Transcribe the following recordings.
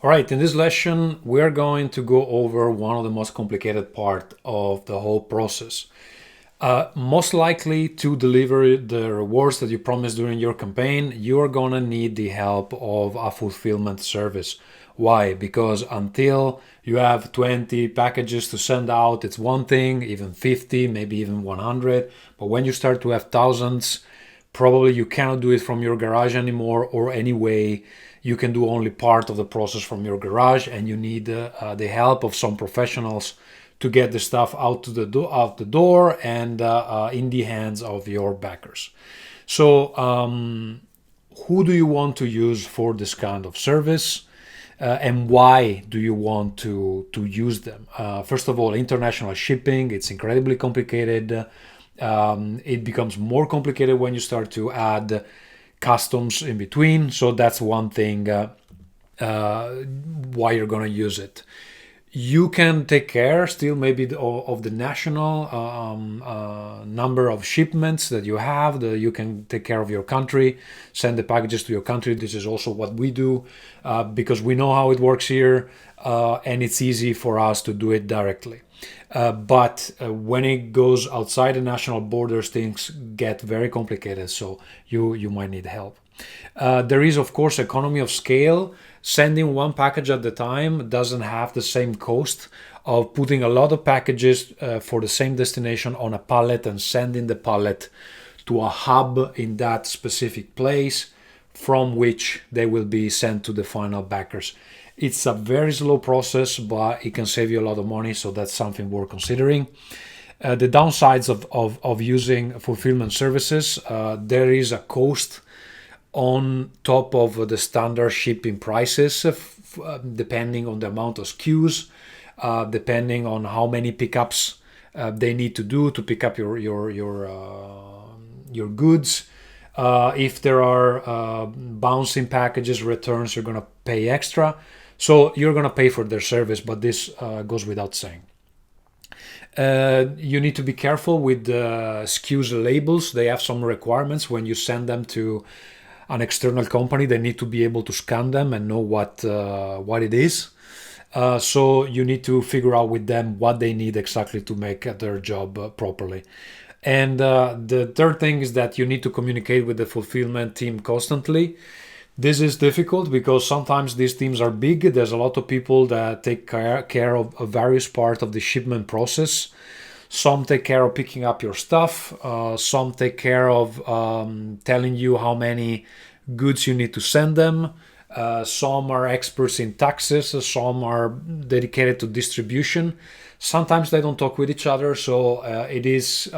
All right, in this lesson, we're going to go over one of the most complicated part of the whole process. Most likely to deliver the rewards that you promised during your campaign, you're gonna need the help of a fulfillment service. Why? Because until you have 20 packages to send out, it's one thing, even 50, maybe even 100. But when you start to have thousands, probably you cannot do it from your garage anymore, or anyway, you can do only part of the process from your garage, and you need the help of some professionals to get the stuff out the door and in the hands of your backers. So, who do you want to use for this kind of service? And why do you want to use them? First of all, international shipping, it's incredibly complicated. It becomes more complicated when you start to add customs in between. So that's one thing why you're going to use it. You can take care still maybe of the national number of shipments that you have. You can take care of your country, send the packages to your country. This is also what we do because we know how it works here and it's easy for us to do it directly. But when it goes outside the national borders, things get very complicated, so you might need help. There is, of course, economy of scale. Sending one package at the time doesn't have the same cost of putting a lot of packages for the same destination on a pallet and sending the pallet to a hub in that specific place from which they will be sent to the final backers. It's a very slow process, but it can save you a lot of money, so that's something worth considering. The downsides of using fulfillment services, there is a cost on top of the standard shipping prices, depending on the amount of SKUs, depending on how many pickups they need to do to pick up your goods. If there are bouncing packages, returns, you're going to pay extra. So you're going to pay for their service, but this goes without saying. You need to be careful with the SKUs labels. They have some requirements. When you send them to an external company, they need to be able to scan them and know what it is. So you need to figure out with them what they need exactly to make their job properly. And the third thing is that you need to communicate with the fulfillment team constantly. This is difficult because sometimes these teams are big. There's a lot of people that take care of various parts of the shipment process. Some take care of picking up your stuff. Some take care of telling you how many goods you need to send them. Some are experts in taxes. Some are dedicated to distribution. Sometimes they don't talk with each other, so it is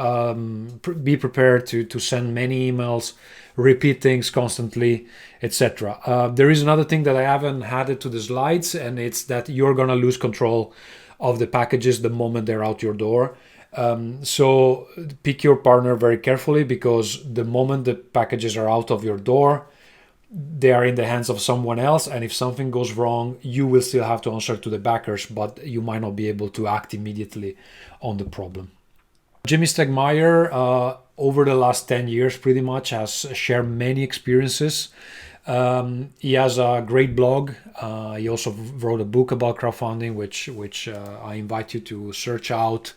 be prepared to send many emails, repeat things constantly, etc. There is another thing that I haven't added to the slides, and it's that you're gonna lose control of the packages the moment they're out your door. So pick your partner very carefully, because the moment the packages are out of your door, they are in the hands of someone else, and if something goes wrong, you will still have to answer to the backers, but you might not be able to act immediately on the problem. Jamey Stagmeier, over the last 10 years pretty much, has shared many experiences. He has a great blog. He also wrote a book about crowdfunding, which I invite you to search out.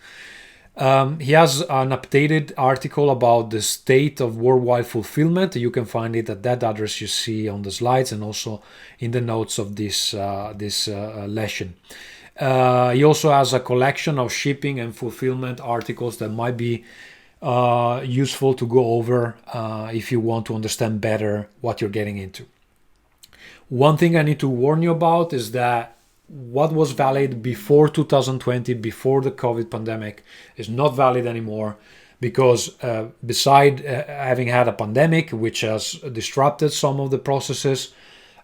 He has an updated article about the state of worldwide fulfillment. You can find it at that address you see on the slides, and also in the notes of this lesson. He also has a collection of shipping and fulfillment articles that might be useful to go over if you want to understand better what you're getting into. One thing I need to warn you about is that what was valid before 2020, before the COVID pandemic, is not valid anymore, because beside having had a pandemic which has disrupted some of the processes,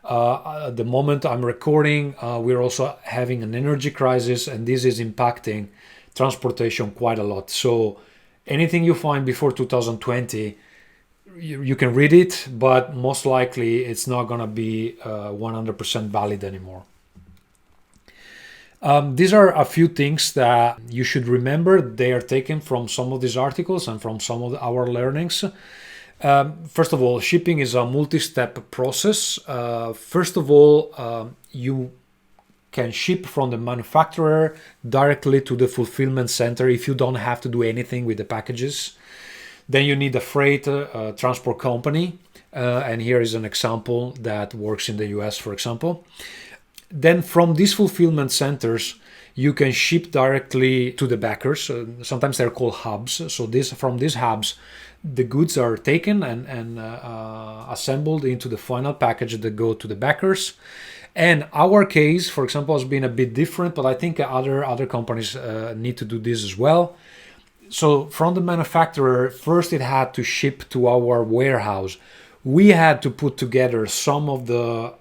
at the moment I'm recording, we're also having an energy crisis, and this is impacting transportation quite a lot. So anything you find before 2020, you can read it, but most likely it's not going to be 100% valid anymore. These are a few things that you should remember. They are taken from some of these articles and from some of our learnings. First of all, shipping is a multi-step process. First of all, you can ship from the manufacturer directly to the fulfillment center if you don't have to do anything with the packages. Then you need a freight transport company. And here is an example that works in the US, for example. Then from these fulfillment centers, you can ship directly to the backers. Sometimes they're called hubs. So from these hubs, the goods are taken and assembled into the final package that go to the backers. And our case, for example, has been a bit different, but I think other companies need to do this as well. So from the manufacturer, first it had to ship to our warehouse. We had to put together some of the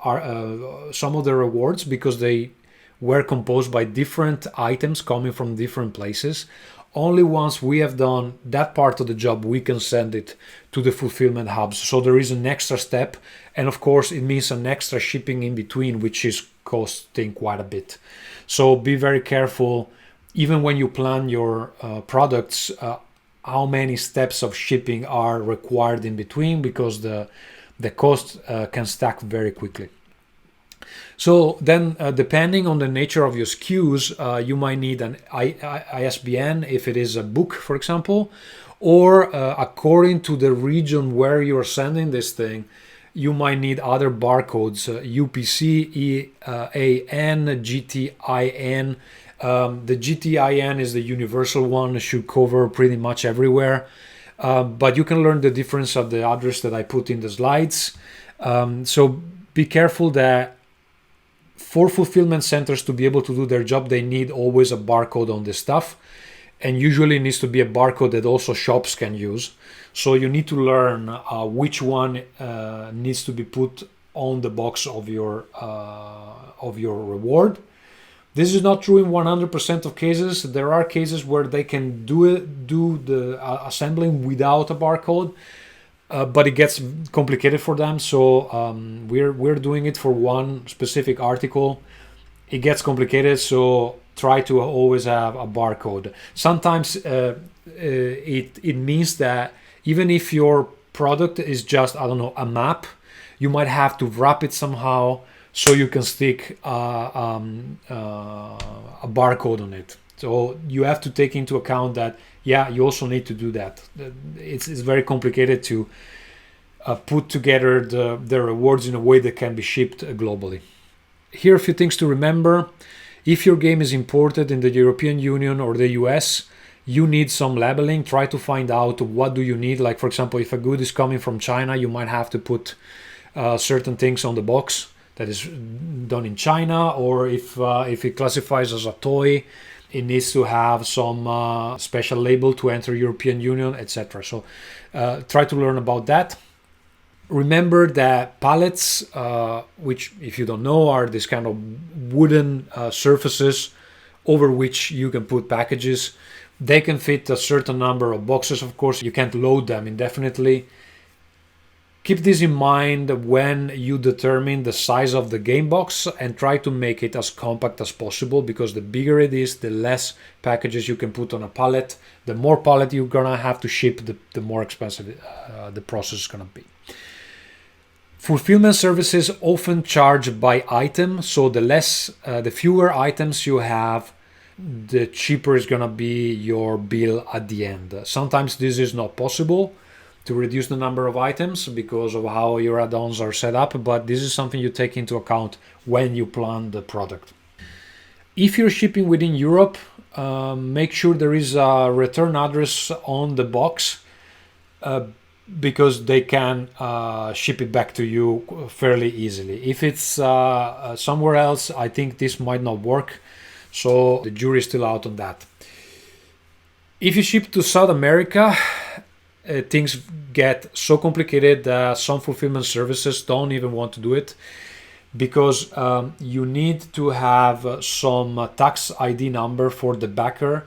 rewards because they were composed by different items coming from different places. Only once we have done that part of the job, we can send it to the fulfillment hubs. So there is an extra step. And of course, it means an extra shipping in between, which is costing quite a bit. So be very careful, even when you plan your products, how many steps of shipping are required in between, because the cost can stack very quickly. So then, depending on the nature of your SKUs, you might need an ISBN if it is a book, for example, or according to the region where you're sending this thing, you might need other barcodes, UPC, EAN, GTIN. The GTIN is the universal one, should cover pretty much everywhere. But you can learn the difference of the address that I put in the slides. So be careful that for fulfillment centers to be able to do their job, they need always a barcode on this stuff. And usually it needs to be a barcode that also shops can use. So you need to learn which one needs to be put on the box of your reward. This is not true in 100% of cases. There are cases where they can do the assembling without a barcode, but it gets complicated for them. So we're doing it for one specific article. It gets complicated, so try to always have a barcode. Sometimes it means that even if your product is just, I don't know, a map, you might have to wrap it somehow so you can stick a barcode on it. So you have to take into account that, yeah, you also need to do that. It's very complicated to put together the rewards in a way that can be shipped globally. Here are a few things to remember. If your game is imported in the European Union or the US, you need some labeling. Try to find out what do you need. Like, for example, if a good is coming from China, you might have to put certain things on the box that is done in China, or if it classifies as a toy, it needs to have some special label to enter European Union, etc. So try to learn about that. Remember that pallets, which if you don't know are this kind of wooden surfaces over which you can put packages. They can fit a certain number of boxes. Of course, you can't load them indefinitely. Keep this in mind when you determine the size of the game box, and try to make it as compact as possible, because the bigger it is, the less packages you can put on a pallet. The more pallet you're gonna have to ship, the more expensive the process is gonna be. Fulfillment services often charge by item, so the fewer items you have, the cheaper is gonna be your bill at the end. Sometimes this is not possible to reduce the number of items because of how your add-ons are set up, but this is something you take into account when you plan the product. If you're shipping within Europe, make sure there is a return address on the box, because they can ship it back to you fairly easily. If it's somewhere else, I think this might not work, so the jury is still out on that. If you ship to South America, things get so complicated that some fulfillment services don't even want to do it, because you need to have some tax ID number for the backer,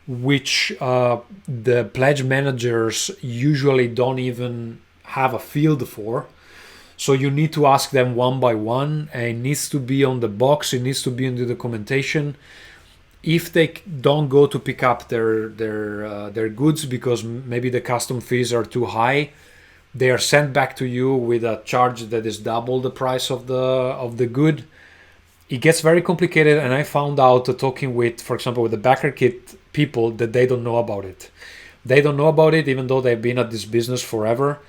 which the pledge managers usually don't even have a field for. So you need to ask them one by one, and it needs to be on the box, it needs to be in the documentation. If they don't go to pick up their goods because maybe the custom fees are too high, they are sent back to you with a charge that is double the price of the good. it gets very complicated, and I found out talking with, for example, with the backer kit people, that they don't know about it. They don't know about it even though they've been at this business forever.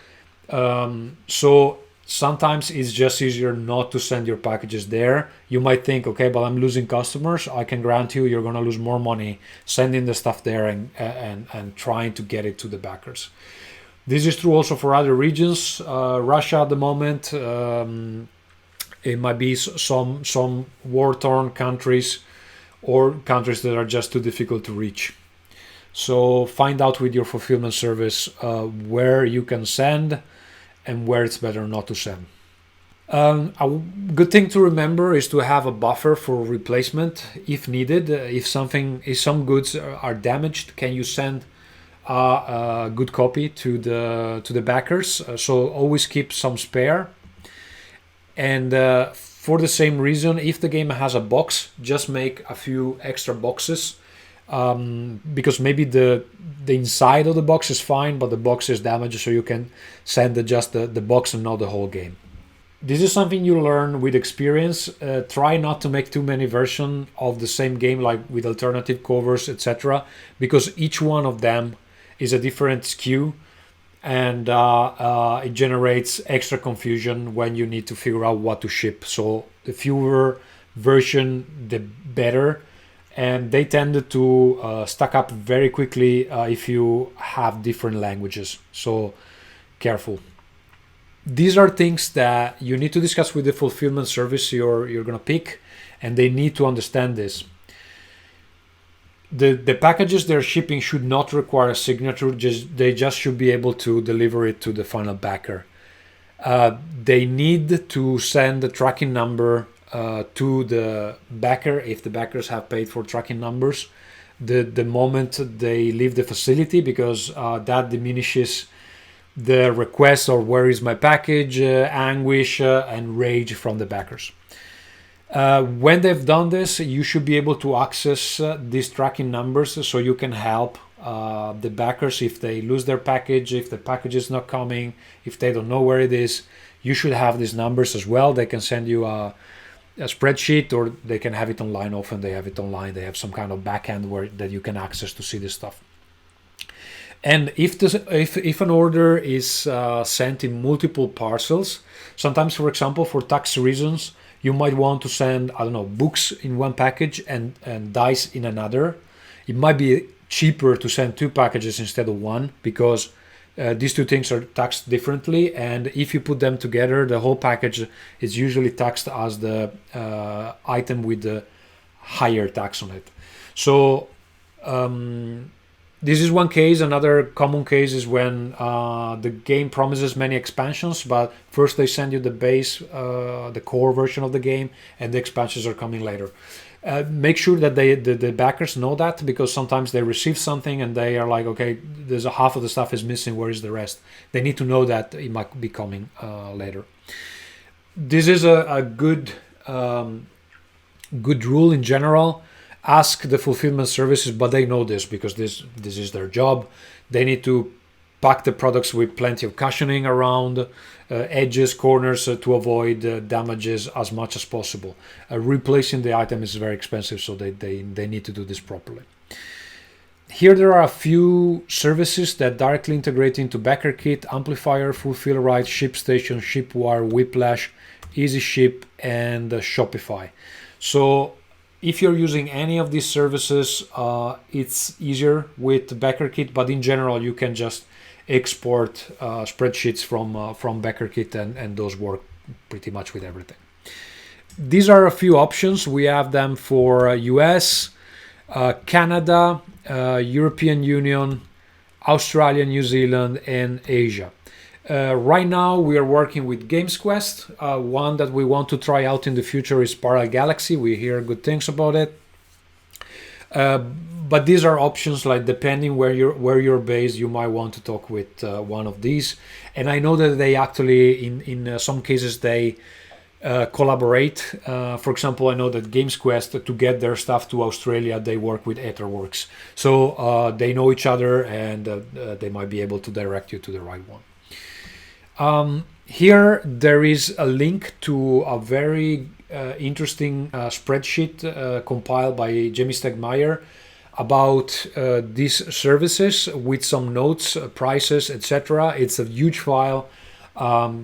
So sometimes it's just easier not to send your packages there. You might think, okay, but I'm losing customers. I can grant you're going to lose more money sending the stuff there and trying to get it to the backers. This is true also for other regions. Russia at the moment, it might be some war-torn countries or countries that are just too difficult to reach. So find out with your fulfillment service where you can send and where it's better not to send. A good thing to remember is to have a buffer for replacement if needed. If some goods are damaged, can you send a good copy to the backers? So always keep some spare. And for the same reason, if the game has a box, just make a few extra boxes. Because maybe the inside of the box is fine, but the box is damaged, so you can send just the box and not the whole game. This is something you learn with experience. Try not to make too many versions of the same game, like with alternative covers, etc., because each one of them is a different SKU, and it generates extra confusion when you need to figure out what to ship. So the fewer version, the better. And they tend to stack up very quickly if you have different languages. So careful. These are things that you need to discuss with the fulfillment service you're going to pick, and they need to understand this. The packages they're shipping should not require a signature. They just should be able to deliver it to the final backer. They need to send the tracking number to the backer if the backers have paid for tracking numbers the moment they leave the facility, because that diminishes the request or where is my package, anguish, and rage from the backers. When they've done this, you should be able to access these tracking numbers so you can help the backers if they lose their package, if the package is not coming, if they don't know where it is. You should have these numbers as well. They can send you a spreadsheet, or they can have it online. Often they have it online. They have some kind of backend that you can access to see this stuff. And if an order is sent in multiple parcels, sometimes, for example, for tax reasons, you might want to send, I don't know, books in one package and dice in another. It might be cheaper to send two packages instead of one, because these two things are taxed differently, and if you put them together, the whole package is usually taxed as the item with the higher tax on it. So this is one case. Another common case is when the game promises many expansions, but first they send you the base, the core version of the game, and the expansions are coming later. Make sure that the backers know that, because sometimes they receive something and they are like, okay, there's a half of the stuff is missing, where is the rest? They need to know that it might be coming later. This is a good rule in general. Ask the fulfillment services, but they know this because this is their job. They need to pack the products with plenty of cushioning around edges, corners, to avoid damages as much as possible. Replacing the item is very expensive, so they need to do this properly. Here there are a few services that directly integrate into BackerKit: Amplifier, Fulfill Right, ShipStation, ShipWire, Whiplash, EasyShip, and Shopify. So if you're using any of these services, it's easier with BackerKit, but in general you can just export spreadsheets from BackerKit, and those work pretty much with everything. These are a few options. We have them for US, Canada, European Union, Australia, New Zealand, and Asia. Right now we are working with Games Quest. One that we want to try out in the future is Parallel Galaxy. We hear good things about it. But these are options, like depending where you're based, you might want to talk with one of these. And I know that they actually, in some cases, they collaborate. For example, I know that Games Quest, to get their stuff to Australia, they work with Etherworks. So they know each other, and they might be able to direct you to the right one. Here there is a link to a very interesting spreadsheet compiled by Jamey Stagmeier about these services with some notes, prices, etc. It's a huge file.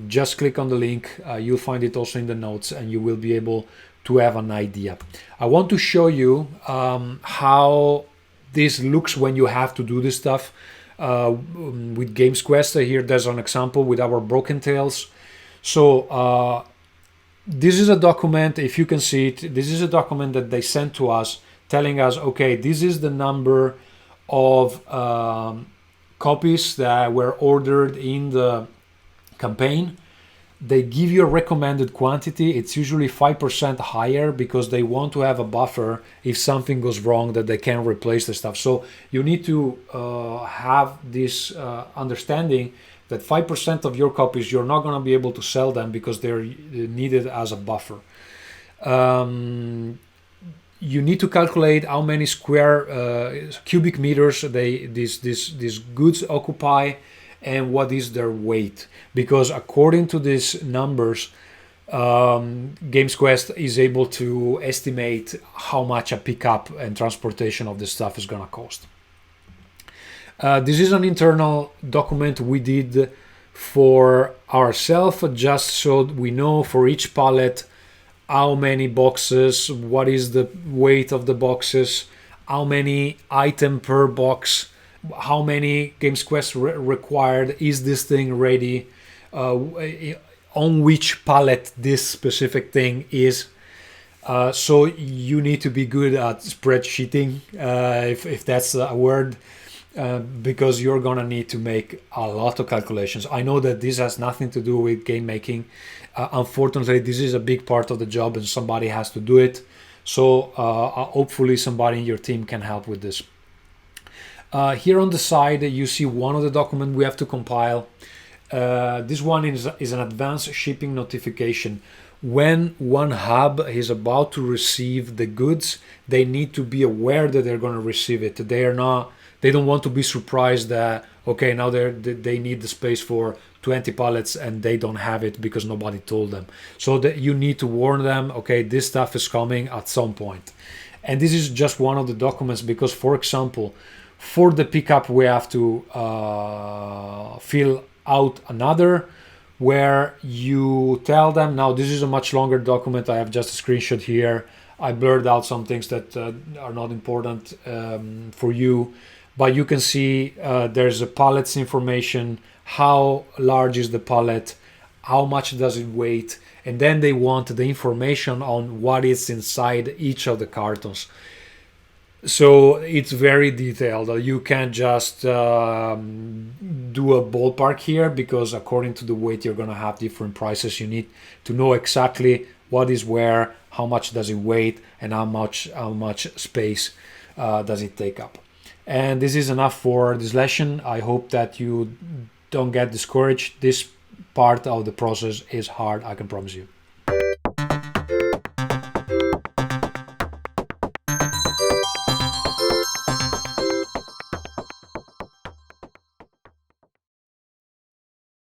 Just click on the link. You'll find it also in the notes, and you will be able to have an idea. I want to show you how this looks when you have to do this stuff with Games Quest. Here there's an example with our broken tails. So this is a document, if you can see it, this is a document that they sent to us telling us, okay, this is the number of copies that were ordered in the campaign. They give you a recommended quantity. It's usually 5% higher because they want to have a buffer if something goes wrong that they can replace the stuff. So you need to have this understanding that 5% of your copies, you're not going to be able to sell them because they're needed as a buffer. You need to calculate how many square cubic meters these goods occupy, and what is their weight, because according to these numbers, Games Quest is able to estimate how much a pickup and transportation of this stuff is going to cost. This is an internal document we did for ourselves, just so we know for each pallet how many boxes, what is the weight of the boxes, how many item per box, how many Games Quest required, is this thing ready, on which pallet this specific thing is. So you need to be good at spreadsheeting, if that's a word, because you're gonna need to make a lot of calculations. I know that this has nothing to do with game making. Unfortunately, this is a big part of the job and somebody has to do it. So hopefully somebody in your team can help with this. Here on the side, you see one of the documents we have to compile. This one is an advanced shipping notification. When one hub is about to receive the goods, they need to be aware that they're going to receive it. They don't want to be surprised that, okay, now they need the space for 20 pallets and they don't have it because nobody told them. So that you need to warn them, okay, this stuff is coming at some point. And this is just one of the documents because, for example, for the pickup, we have to fill out another where you tell them, now this is a much longer document. I have just a screenshot here. I blurred out some things that are not important for you, but you can see there's a pallets information, how large is the pallet, how much does it weigh, and then they want the information on what is inside each of the cartons. So it's very detailed. You can't just do a ballpark here because according to the weight you're going to have different prices. You need to know exactly what is where, how much does it weigh, and how much space does it take up. And this is enough for this lesson. I hope that you don't get discouraged. This part of the process is hard, I can promise you.